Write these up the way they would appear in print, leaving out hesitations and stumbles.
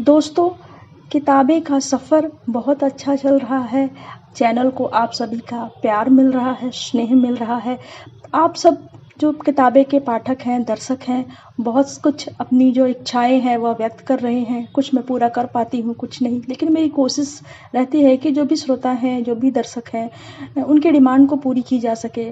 दोस्तों, किताबें का सफ़र बहुत अच्छा चल रहा है। चैनल को आप सभी का प्यार मिल रहा है, स्नेह मिल रहा है। आप सब जो किताबें के पाठक हैं, दर्शक हैं, बहुत कुछ अपनी जो इच्छाएं हैं वह व्यक्त कर रहे हैं। कुछ मैं पूरा कर पाती हूँ, कुछ नहीं, लेकिन मेरी कोशिश रहती है कि जो भी श्रोता हैं, जो भी दर्शक हैं, उनके डिमांड को पूरी की जा सके।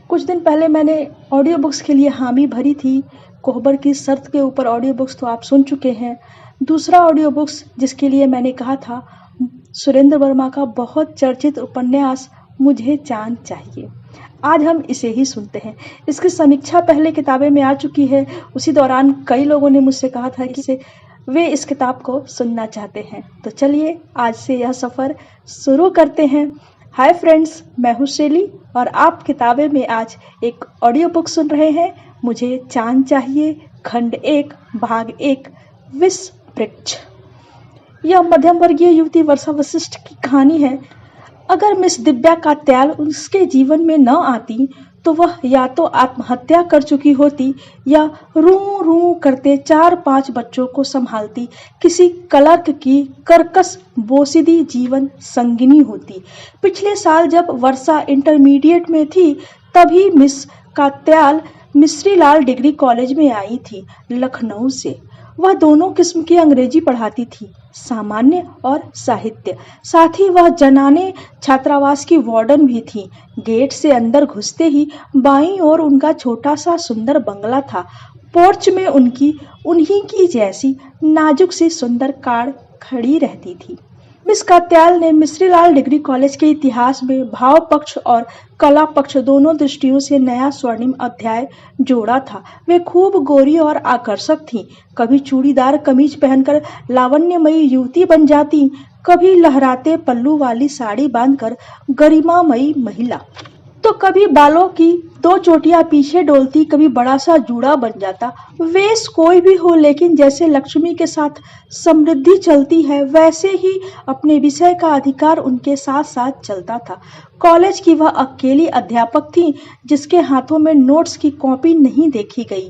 कुछ दिन पहले मैंने ऑडियो बुक्स के लिए हामी भरी थी। कोहबर की शर्त के ऊपर ऑडियो बुक्स तो आप सुन चुके हैं। दूसरा ऑडियो बुक्स जिसके लिए मैंने कहा था, सुरेंद्र वर्मा का बहुत चर्चित उपन्यास मुझे चाँद चाहिए। आज हम इसे ही सुनते हैं। इसकी समीक्षा पहले किताबें में आ चुकी है। उसी दौरान कई लोगों ने मुझसे कहा था कि वे इस किताब को सुनना चाहते हैं। तो चलिए आज से यह सफ़र शुरू करते हैं। हाय फ्रेंड्स, मैं हूँ शैली और आप किताबें में आज एक ऑडियो बुक सुन रहे हैं। मुझे चाँद चाहिए, खंड 1, भाग 1, विष वृक्ष। यह मध्यम वर्गीय युवती वर्षा वशिष्ठ की कहानी है। अगर मिस दिव्या कात्याल उसके जीवन में न आती तो वह या तो आत्महत्या कर चुकी होती या रू रू करते 4-5 बच्चों को संभालती किसी क्लर्क की कर्कश बोसीदी जीवन संगिनी होती। पिछले साल जब वर्षा इंटरमीडिएट में थी तभी miss Katyal Mishrilal degree college में आई थी, लखनऊ से। वह दोनों किस्म की अंग्रेजी पढ़ाती थी, सामान्य और साहित्य। साथ ही वह जनाने छात्रावास की वार्डन भी थी। गेट से अंदर घुसते ही बाईं ओर उनका छोटा सा सुंदर बंगला था। पोर्च में उन्हीं की जैसी नाजुक सी सुंदर कार खड़ी रहती थी। मिस कात्याल ने मिश्रीलाल डिग्री कॉलेज के इतिहास में भाव पक्ष और कला पक्ष दोनों दृष्टियों से नया स्वर्णिम अध्याय जोड़ा था। वे खूब गोरी और आकर्षक थीं। कभी चूड़ीदार कमीज पहनकर लावण्यमयी युवती बन जाती, कभी लहराते पल्लू वाली साड़ी बांधकर गरिमामयी महिला, तो कभी बालों की 2 चोटियां पीछे डोलती, कभी बड़ा सा जूड़ा बन जाता। वेश कोई भी हो, लेकिन जैसे लक्ष्मी के साथ समृद्धि चलती है वैसे ही अपने विषय का अधिकार उनके साथ साथ चलता था। कॉलेज की वह अकेली अध्यापक थी जिसके हाथों में नोट्स की कॉपी नहीं देखी गई।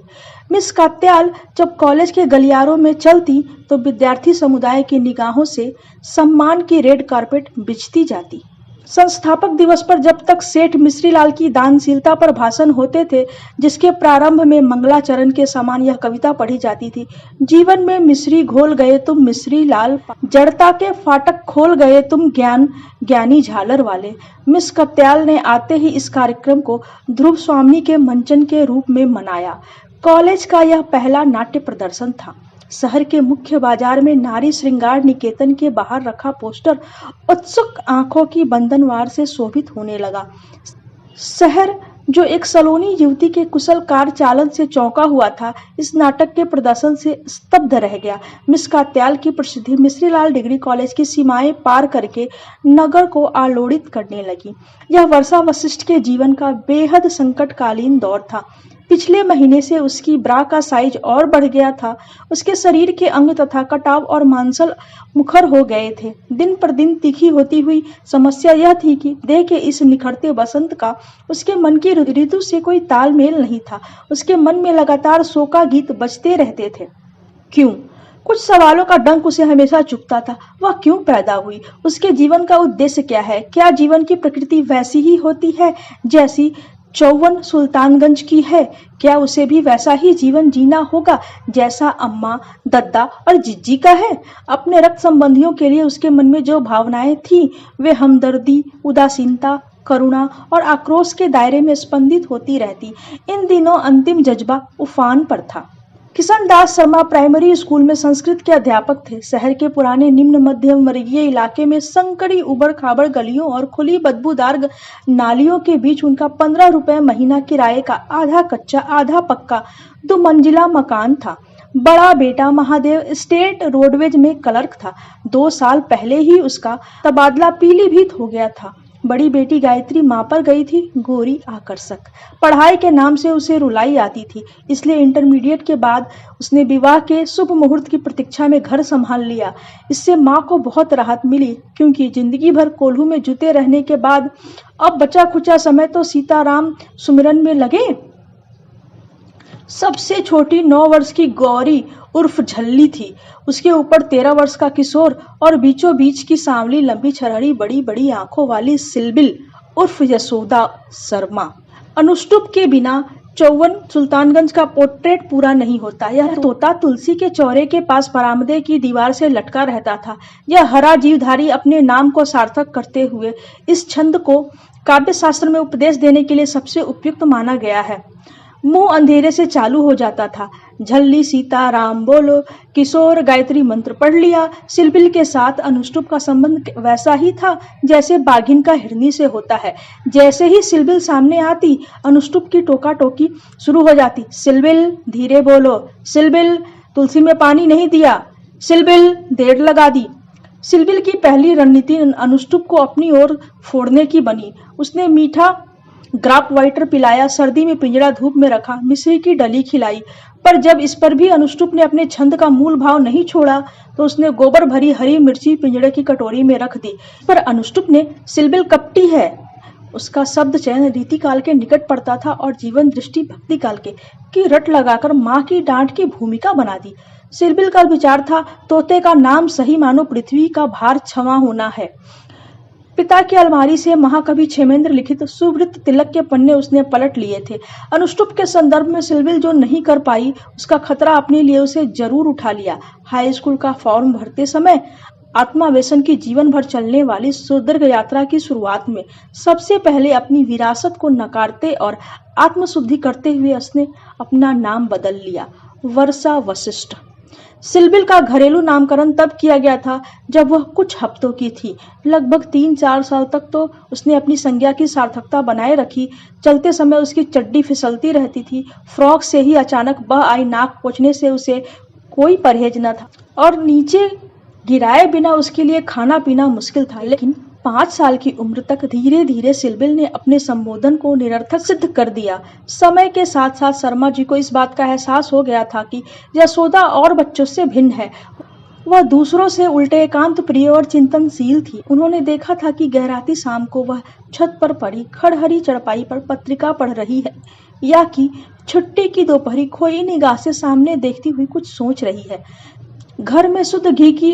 मिस कात्याल जब कॉलेज के गलियारों में चलती तो विद्यार्थी समुदाय की निगाहों से सम्मान की रेड कार्पेट बिछती जाती। संस्थापक दिवस पर जब तक सेठ मिश्रीलाल की दानशीलता पर भाषण होते थे, जिसके प्रारंभ में मंगलाचरण के समान यह कविता पढ़ी जाती थी, जीवन में मिश्री घोल गए तुम मिश्रीलाल, जड़ता के फाटक खोल गए तुम ज्ञानी झालर वाले। मिस कात्याल ने आते ही इस कार्यक्रम को ध्रुव स्वामी के मंचन के रूप में मनाया। कॉलेज का यह पहला नाट्य प्रदर्शन था। शहर के मुख्य बाजार में नारी श्रृंगार निकेतन के बाहर रखा पोस्टर उत्सुक आंखों की बंधनवार से शोभित होने लगा। शहर जो एक सलोनी युवती के कुशल कार चालन से चौंका हुआ था, इस नाटक के प्रदर्शन से स्तब्ध रह गया। मिस कात्याल की प्रसिद्धि मिश्रीलाल डिग्री कॉलेज की सीमाएं पार करके नगर को आलोड़ित करने लगी। यह वर्षा वशिष्ठ के जीवन का बेहद संकटकालीन दौर था। पिछले महीने से उसकी ब्रा का साइज और बढ़ गया था। उसके शरीर के अंग तथा कटाव और मांसल मुखर हो गए थे। दिन पर दिन तीखी होती हुई समस्या यह थी कि देह के इस निखरते बसंत का उसके मन की ऋतु से कोई तालमेल नहीं था। उसके मन में लगातार शोका गीत बजते रहते थे। क्यों? कुछ सवालों का डंक उसे हमेशा चुभता था। वह क्यों पैदा हुई? उसके जीवन का उद्देश्य क्या है? क्या जीवन की प्रकृति वैसी ही होती है जैसी चौवन सुल्तानगंज की है? क्या उसे भी वैसा ही जीवन जीना होगा जैसा अम्मा, दद्दा और जिज्जी का है? अपने रक्त संबंधियों के लिए उसके मन में जो भावनाएं थीं, वे हमदर्दी, उदासीनता, करुणा और आक्रोश के दायरे में स्पंदित होती रहती। इन दिनों अंतिम जज्बा उफान पर था। किशन दास शर्मा प्राइमरी स्कूल में संस्कृत के अध्यापक थे। शहर के पुराने निम्न मध्यम वर्गीय इलाके में संकड़ी उबड़ खाबड़ गलियों और खुली बदबूदार नालियों के बीच उनका 15 रुपए महीना किराए का आधा कच्चा आधा पक्का 2 मंजिला मकान था। बड़ा बेटा महादेव स्टेट रोडवेज में क्लर्क था। 2 साल पहले ही उसका तबादला पीलीभीत हो गया था। बड़ी बेटी गायत्री माँ पर गई थी, गोरी आकर्षक। पढ़ाई के नाम से उसे रुलाई आती थी, इसलिए इंटरमीडिएट के बाद उसने विवाह के शुभ मुहूर्त की प्रतीक्षा में घर संभाल लिया। इससे माँ को बहुत राहत मिली, क्योंकि जिंदगी भर कोल्हू में जुटे रहने के बाद अब बचा खुचा समय तो सीताराम सुमिरन में लगे। सबसे छोटी 9 वर्ष की गौरी उर्फ झल्ली थी। उसके ऊपर 13 वर्ष का किशोर और बीचों बीच की सांवली लंबी छरहरी बड़ी बड़ी आंखों वाली सिलबिल उर्फ यशोदा शर्मा। अनुष्टुप के बिना चौवन सुल्तानगंज का पोर्ट्रेट पूरा नहीं होता। यह तोता तुलसी के चौरे के पास बरामदे की दीवार से लटका रहता था। यह हरा जीवधारी अपने नाम को सार्थक करते हुए इस छंद को काव्य शास्त्र में उपदेश देने के लिए सबसे उपयुक्त माना गया है। मुंह अंधेरे से चालू हो जाता था। झल्ली सीता राम बोलो, किशोर गायत्री मंत्र पढ़ लिया। सिलबिल के साथ अनुष्टुप का संबंध वैसा ही था जैसे बाघिन का हिरनी से होता है। जैसे ही सिलबिल सामने आती, अनुष्टुप की टोका टोकी शुरू हो जाती। सिलबिल धीरे बोलो, सिलबिल तुलसी में पानी नहीं दिया, सिलबिल देर लगा दी। सिलबिल की पहली रणनीति अनुष्टुप को अपनी ओर फोड़ने की बनी। उसने मीठा ग्राप वाइटर पिलाया, सर्दी में पिंजरा धूप में रखा, मिश्री की डली खिलाई। पर जब इस पर भी अनुष्टुप ने अपने छंद का मूल भाव नहीं छोड़ा तो उसने गोबर भरी हरी मिर्ची पिंजरे की कटोरी में रख दी। पर अनुष्टुप ने सिलबिल कपटी है, उसका शब्द चयन रीति काल के निकट पड़ता था और जीवन दृष्टि भक्ति काल के की रट लगाकर माँ की डांट की भूमिका बना दी। सिलबिल का विचार था, तोते का नाम सही मानो पृथ्वी का भार क्षमा होना है। पिता की अलमारी से महाकवि क्षेमेंद्र लिखित सुवृत तिलक के पन्ने उसने पलट लिए थे। अनुष्टुप के संदर्भ में सिलबिल जो नहीं कर पाई, उसका खतरा अपने लिए उसे जरूर उठा लिया। हाई स्कूल का फॉर्म भरते समय आत्मावेशन की जीवन भर चलने वाली सुदीर्घ यात्रा की शुरुआत में सबसे पहले अपनी विरासत को नकारते और आत्मशुद्धि करते हुए उसने अपना नाम बदल लिया, वर्षा वशिष्ठ। सिलबिल का घरेलू नामकरण तब किया गया था जब वह कुछ हफ्तों की थी। लगभग 3-4 साल तक तो उसने अपनी संज्ञा की सार्थकता बनाए रखी। चलते समय उसकी चड्डी फिसलती रहती थी। फ्रॉक से ही अचानक बह आई नाक पोंछने से उसे कोई परहेज न था और नीचे गिराए बिना उसके लिए खाना पीना मुश्किल था। लेकिन 5 साल की उम्र तक धीरे धीरे सिलबिल ने अपने संबोधन को निरर्थक सिद्ध कर दिया। समय के साथ साथ शर्मा जी को इस बात का एहसास हो गया था कि यशोदा और बच्चों से भिन्न है। वह दूसरों से उल्टे एकांत प्रिय और चिंतनशील थी। उन्होंने देखा था कि गहराती शाम को वह छत पर पड़ी खड़हरी चरपाई पर पत्रिका पढ़ रही है या कि छुट्टी की दोपहरी खोई निगाह से सामने देखती हुई कुछ सोच रही है। घर में शुद्ध घी की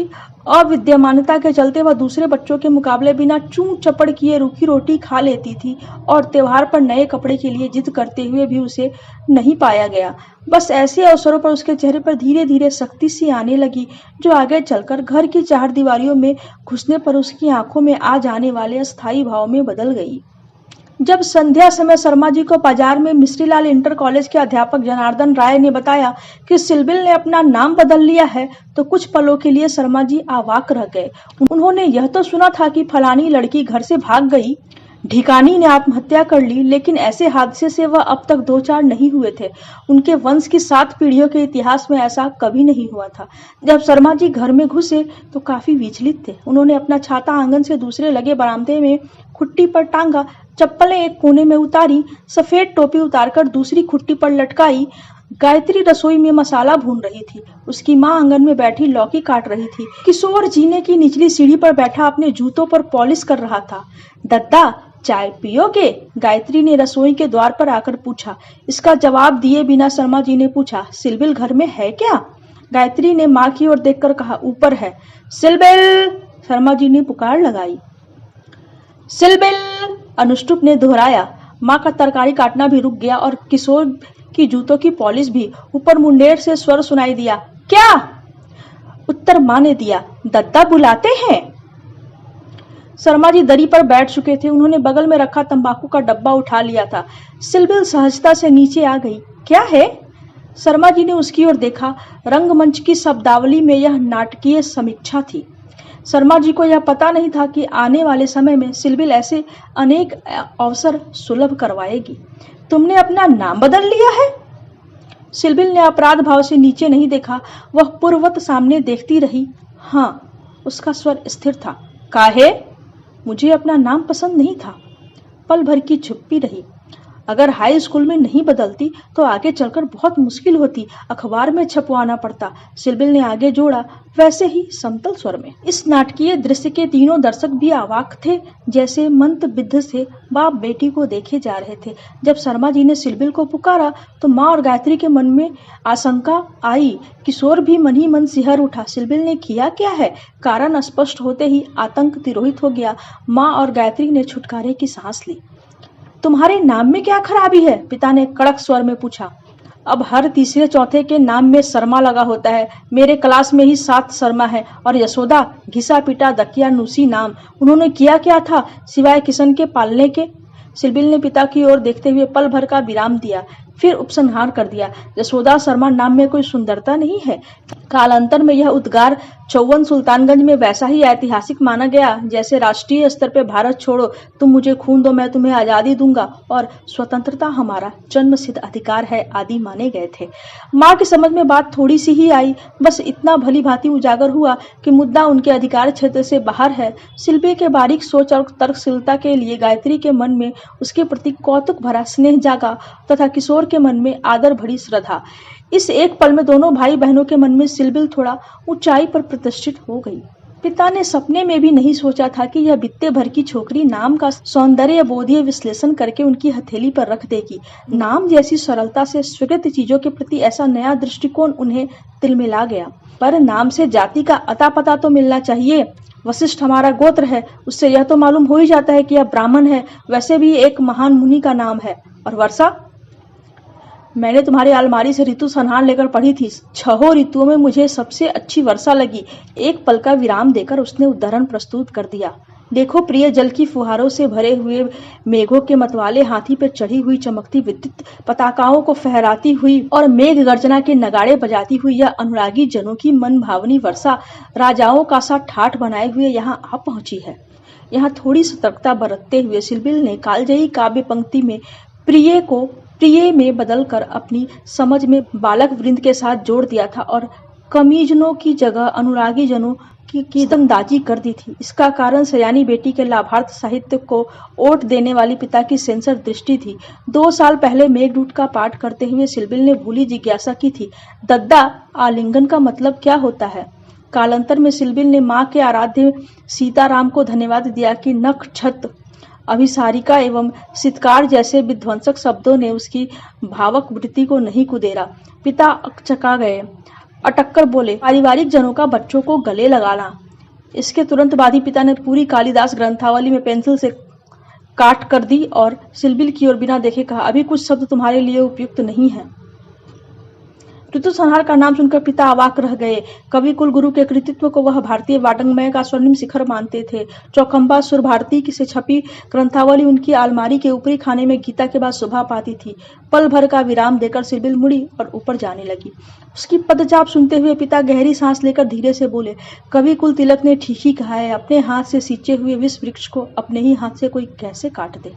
अविद्यमानता के चलते वह दूसरे बच्चों के मुकाबले बिना चूं चपड़ किए रूखी रोटी खा लेती थी और त्योहार पर नए कपड़े के लिए जिद करते हुए भी उसे नहीं पाया गया। बस ऐसे अवसरों पर उसके चेहरे पर धीरे धीरे सख्ती सी आने लगी, जो आगे चलकर घर की चार दीवारियों में घुसने पर उसकी आंखों में आ जाने वाले अस्थायी भाव में बदल गई। जब संध्या समय शर्मा जी को बाजार में मिश्रीलाल इंटर कॉलेज के अध्यापक जनार्दन राय ने बताया कि सिलबिल ने अपना नाम बदल लिया है, तो कुछ पलों के लिए शर्मा जी अवाक रह गए। उन्होंने यह तो सुना था कि फलानी लड़की घर से भाग गई, ढिकानी ने आत्महत्या कर ली, लेकिन ऐसे हादसे से वह अब तक 2-4 नहीं हुए थे। उनके वंश की 7 पीढ़ियों के इतिहास में ऐसा कभी नहीं हुआ था। जब शर्मा जी घर में घुसे तो काफी विचलित थे। उन्होंने अपना छाता आंगन से दूसरे लगे बरामदे में खुट्टी पर टांगा, चप्पलें एक कोने में उतारी, सफेद टोपी उतारकर दूसरी खुट्टी पर लटकाई। गायत्री रसोई में मसाला भून रही थी। उसकी माँ आंगन में बैठी लौकी काट रही थी। किशोर जीने की निचली सीढ़ी पर बैठा अपने जूतों पर पॉलिश कर रहा था। दद्दा, चाय पियोगे? गायत्री ने रसोई के द्वार पर आकर पूछा। इसका जवाब दिए बिना शर्मा जी ने पूछा, सिलबिल घर में है क्या? गायत्री ने माँ की ओर देखकर कहा, ऊपर है। सिलबिल, शर्मा जी ने पुकार लगाई। सिलबिल, अनुष्टुप ने दोहराया। माँ का तरकारी काटना भी रुक गया और किशोर की जूतों की पॉलिश भी। ऊपर मुंडेर से स्वर सुनाई दिया, क्या? उत्तर माँ ने दिया, दद्दा बुलाते हैं। शर्मा जी दरी पर बैठ चुके थे। उन्होंने बगल में रखा तंबाकू का डब्बा उठा लिया था। सिलबिल सहजता से नीचे आ गई। क्या है? शर्मा जी ने उसकी ओर देखा। रंगमंच की शब्दावली में यह नाटकीय समीक्षा थी। शर्मा जी को यह पता नहीं था कि आने वाले समय में सिलबिल ऐसे अनेक अवसर सुलभ करवाएगी। तुमने अपना नाम बदल लिया है? सिलबिल ने अपराध भाव से नीचे नहीं देखा। वह पूर्ववत सामने देखती रही। हाँ, उसका स्वर स्थिर था। काहे? मुझे अपना नाम पसंद नहीं था। पल भर की चुप्पी रही। अगर हाई स्कूल में नहीं बदलती तो आगे चलकर बहुत मुश्किल होती, अखबार में छपवाना पड़ता। सिलबिल ने आगे जोड़ा, वैसे ही समतल स्वर में। इस नाटकीय दृश्य के तीनों दर्शक भी अवाक थे, जैसे मंत्रबिद्ध से बाप बेटी को देखे जा रहे थे। जब शर्मा जी ने सिलबिल को पुकारा तो माँ और गायत्री के मन में आशंका आई। किशोर भी मन ही मन सिहर उठा। सिलबिल ने किया क्या है? कारण स्पष्ट होते ही आतंक तिरोहित हो गया। माँ और गायत्री ने छुटकारे की सांस ली। तुम्हारे नाम में क्या खराबी है? पिता ने कड़क स्वर में पूछा। अब हर तीसरे चौथे के नाम में शर्मा लगा होता है। मेरे क्लास में ही 7 शर्मा है और यशोदा घिसा पिटा दकियानुसी नाम। उन्होंने किया क्या था सिवाय किशन के पालने के? सिलबिल ने पिता की ओर देखते हुए पल भर का विराम दिया, फिर उपसंहार कर दिया। यशोदा शर्मा नाम में कोई सुंदरता नहीं है। कालांतर में यह उद्गार चौवन सुल्तानगंज में वैसा ही ऐतिहासिक माना गया जैसे राष्ट्रीय स्तर पे भारत छोड़ो, तुम मुझे खून दो मैं तुम्हें आजादी दूंगा और स्वतंत्रता हमारा जन्मसिद्ध अधिकार है आदि माने गए थे। माँ की समझ में बात थोड़ी सी ही आई, बस इतना भली भांति उजागर हुआ कि मुद्दा उनके अधिकार क्षेत्र से बाहर है। सिलबिल के बारीक सोच और तर्कशीलता के लिए गायत्री के मन में उसके प्रति कौतुक भरा स्नेह जागा तथा किशोर के मन में आदर भरी श्रद्धा। इस एक पल में दोनों भाई बहनों के मन में सिलबिल थोड़ा ऊंचाई पर प्रतिष्ठित हो गई। पिता ने सपने में भी नहीं सोचा था कि यह बित्ते भर की छोकरी नाम का सौंदर्य बोधीय विश्लेषण करके उनकी हथेली पर रख देगी। नाम जैसी सरलता से स्वीकृत चीजों के प्रति ऐसा नया दृष्टिकोण उन्हें तिलमिला गया। पर नाम से जाति का अता पता तो मिलना चाहिए। वशिष्ठ हमारा गोत्र है, उससे यह तो मालूम हो ही जाता है कि यह ब्राह्मण है। वैसे भी एक महान मुनि का नाम है। और वर्षा? मैंने तुम्हारी अलमारी से ऋतु संहार लेकर पढ़ी थी। 6 ऋतुओं में मुझे सबसे अच्छी वर्षा लगी। एक पल का विराम देकर उसने उदाहरण प्रस्तुत कर दिया। देखो प्रिय, जल की फुहारों से भरे हुए मेघों के मतवाले हाथी पर चढ़ी हुई चमकती विद्युत पताकाओं को फहराती हुई और मेघ गर्जना के नगाड़े बजाती हुई यह अनुरागी जनों की मन भावनी वर्षा राजाओं का सा ठाठ बनाए हुए यहाँ आ पहुंची है। यहाँ थोड़ी सतर्कता बरतते हुए सिलबिल ने कालजयी काव्य पंक्ति में प्रिय को प्रिय में बदलकर अपनी समझ में बालक वृंद के साथ जोड़ दिया था और कमीजनों की जगह अनुरागी जनों की दमदाजी कर दी थी। इसका कारण सयानी बेटी के लाभार्थ साहित्य को ओट देने वाली पिता की सेंसर दृष्टि थी। 2 साल पहले मेघदूत का पाठ करते हुए सिलबिल ने भूली जिज्ञासा की थी, दद्दा आलिंगन का मतलब क्या होता है? कालांतर में सिलबिल ने माँ के आराध्य सीताराम को धन्यवाद दिया कि नख छत अभिसारिका एवं सितकार जैसे विध्वंसक शब्दों ने उसकी भावक वृत्ति को नहीं कुदेरा। पिता अकचका गए, अटककर बोले, पारिवारिक जनों का बच्चों को गले लगाना। इसके तुरंत बाद ही पिता ने पूरी कालिदास ग्रंथावली में पेंसिल से काट कर दी और सिलबिल की ओर बिना देखे कहा, अभी कुछ शब्द तुम्हारे लिए उपयुक्त नहीं है। ऋतु संहार का नाम सुनकर पिता अवाक रह गए। कवि कुल गुरु के कृतित्व को वह भारतीय वाङ्मय का स्वर्णिम शिखर मानते थे। चौखंबा सुर भारती से छपी ग्रंथावली उनकी अलमारी के ऊपरी खाने में गीता के बाद शोभा पाती थी। पल भर का विराम देकर सिलबिल मुड़ी और ऊपर जाने लगी। उसकी पदचाप सुनते हुए पिता गहरी सांस लेकर धीरे से बोले, कवि कुल तिलक ने ठीक ही कहा है, अपने हाथ से सींचे हुए विष वृक्ष को अपने ही हाथ से कोई कैसे काट दे।